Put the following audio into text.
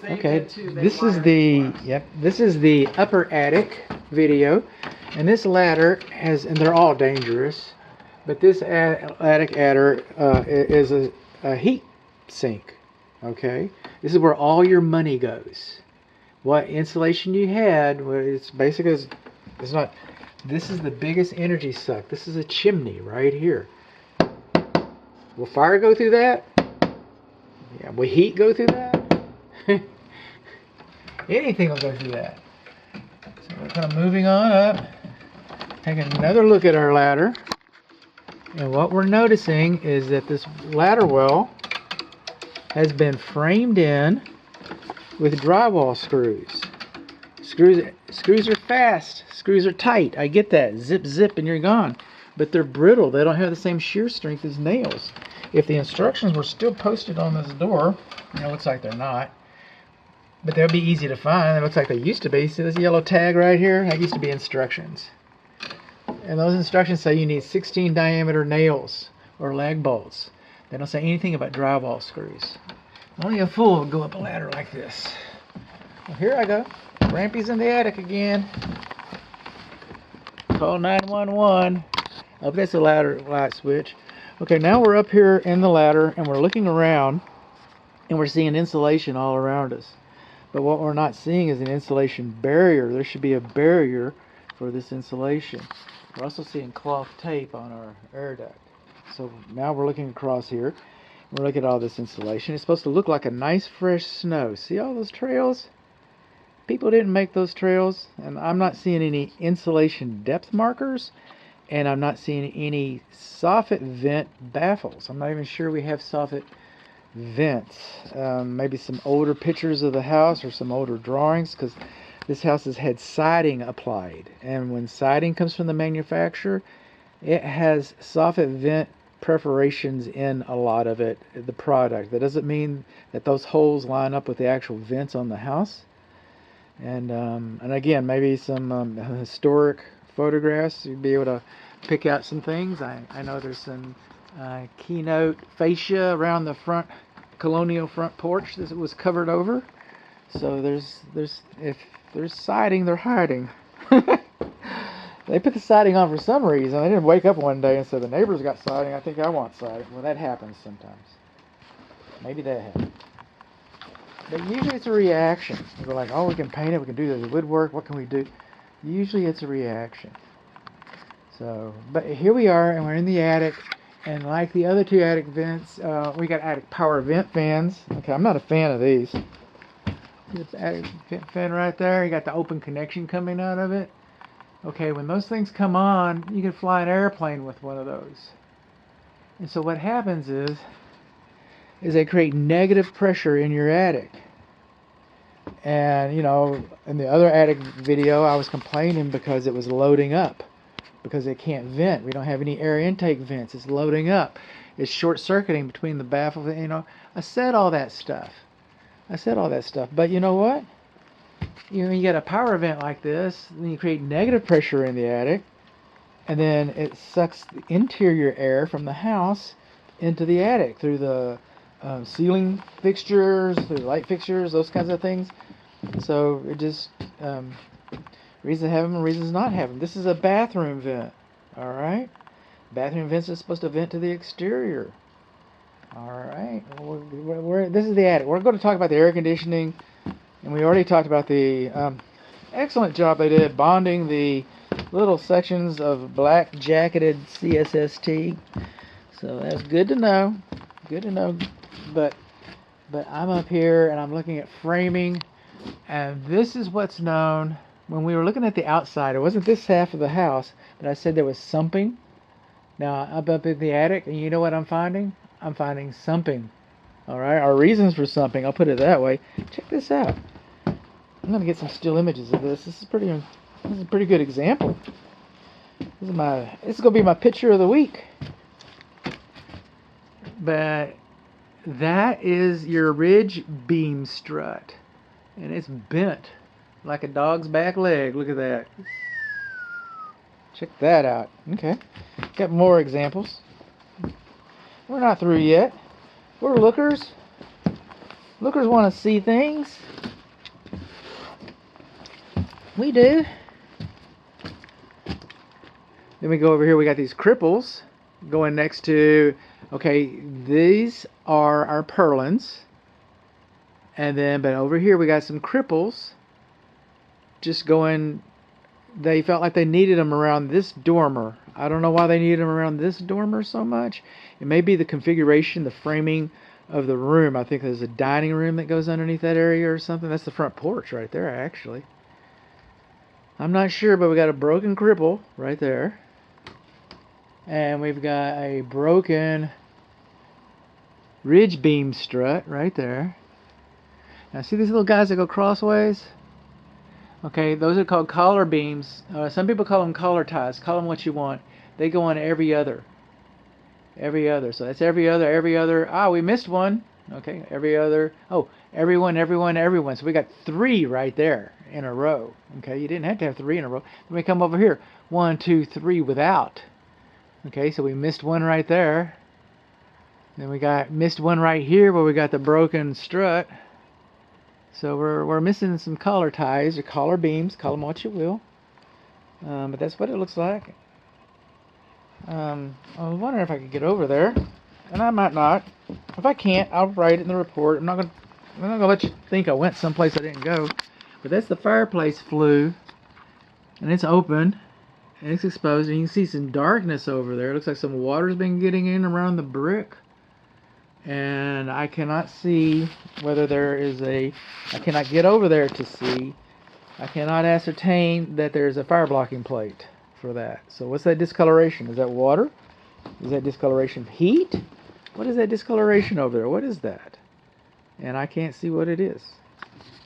Okay, this is the upper attic video, and this ladder has, and they're all dangerous, but this attic adder is a heat sink. Okay, this is where all your money goes. What insulation you had, well, it's basically it's not. This is the biggest energy suck. This is a chimney right here. Will fire go through that? Yeah. Will heat go through that? Anything will go through that. So we're kind of moving on up, taking another look at our ladder, and what we're noticing is that this ladder well has been framed in with drywall screws. Screws are fast. Screws are tight. I get that. Zip, zip, and you're gone. But they're brittle. They don't have the same shear strength as nails. If the instructions were still posted on this door, it looks like they're not, but they'll be easy to find. It looks like they used to be. See this yellow tag right here? That used to be instructions. And those instructions say you need 16 diameter nails or lag bolts. They don't say anything about drywall screws. Only a fool would go up a ladder like this. Well, here I go. Rampy's in the attic again. Call 911. Oh, that's a ladder light switch. Okay, now we're up here in the ladder and we're looking around and we're seeing insulation all around us. But what we're not seeing is an insulation barrier. There should be a barrier for this insulation. We're also seeing cloth tape on our air duct. So now we're looking across here. We're looking at all this insulation. It's supposed to look like a nice fresh snow. See all those trails? People didn't make those trails, and I'm not seeing any insulation depth markers, and I'm not seeing any soffit vent baffles. I'm not even sure we have soffit vents. Maybe some older pictures of the house or some older drawings, because this house has had siding applied, and when siding comes from the manufacturer, it has soffit vent perforations in a lot of it, the product. That doesn't mean that those holes line up with the actual vents on the house. And again, maybe some historic photographs, you'd be able to pick out some things. I know there's some keynote fascia around the front colonial front porch that was covered over. So if there's siding, they're hiding. They put the siding on for some reason. They didn't wake up one day and say the neighbors got siding. I think I want siding. Well, that happens sometimes. Maybe that happened. But usually it's a reaction. We're like, oh, we can paint it, we can do the woodwork, what can we do? Usually it's a reaction. So, but here we are, and we're in the attic, and like the other two attic vents, we got attic power vent fans. Okay, I'm not a fan of these. This attic vent fan right there, you got the open connection coming out of it. Okay, when those things come on, you can fly an airplane with one of those. And so what happens is they create negative pressure in your attic. And, you know, in the other attic video, I was complaining because it was loading up, because it can't vent. We don't have any air intake vents. It's loading up. It's short-circuiting between the baffles. You know, I said all that stuff. But you know what? You get a power vent like this, then you create negative pressure in the attic, and then it sucks the interior air from the house into the attic through the ceiling fixtures, through light fixtures, those kinds of things. So it just reasons to have them and reasons not have them. This is a bathroom vent. All right, bathroom vents are supposed to vent to the exterior. All right, this is the attic. We're going to talk about the air conditioning, and we already talked about the excellent job they did bonding the little sections of black jacketed CSST. So that's good to know. Good to know. But I'm up here and I'm looking at framing, and this is what's known. When we were looking at the outside, it wasn't this half of the house, but I said there was sumping. Now I'm up in the attic, and you know what I'm finding? I'm finding sumping. All right, our reasons for sumping, I'll put it that way. Check this out. I'm gonna get some still images of this. This is a pretty good example. This is gonna be my picture of the week. But that is your ridge beam strut, and it's bent like a dog's back leg. Look at that. Check that out. Okay, got more examples. We're not through yet. We're lookers Lookers want to see things. We do. Then we go over here, we got these cripples going next to, okay, these are our purlins. And then, but over here we got some cripples just going, they felt like they needed them around this dormer. I don't know why they needed them around this dormer so much. It may be the configuration, the framing of the room. I think there's a dining room that goes underneath that area or something. That's the front porch right there, actually. I'm not sure, but we got a broken cripple right there. And we've got a broken ridge beam strut right there. Now see these little guys that go crossways? Okay, those are called collar beams. Some people call them collar ties. Call them what you want. They go on every other. Every other. So that's every other. Ah, we missed one. Okay, every other. Oh, everyone. So we got 3 right there in a row. Okay, you didn't have to have 3 in a row. Then we come over here. 1, 2, 3 without. Okay, so we missed one right there. Then we got missed one right here where we got the broken strut. So we're missing some collar ties or collar beams. Call them what you will. But that's what it looks like. I was wondering if I could get over there, and I might not. If I can't, I'll write it in the report. I'm not gonna let you think I went someplace I didn't go. But that's the fireplace flue, and it's open. And it's exposed, and you can see some darkness over there. It looks like some water's been getting in around the brick. And I cannot see whether there is I cannot get over there to see. I cannot ascertain that there's a fire blocking plate for that. So what's that discoloration? Is that water? Is that discoloration of heat? What is that discoloration over there? What is that? And I can't see what it is.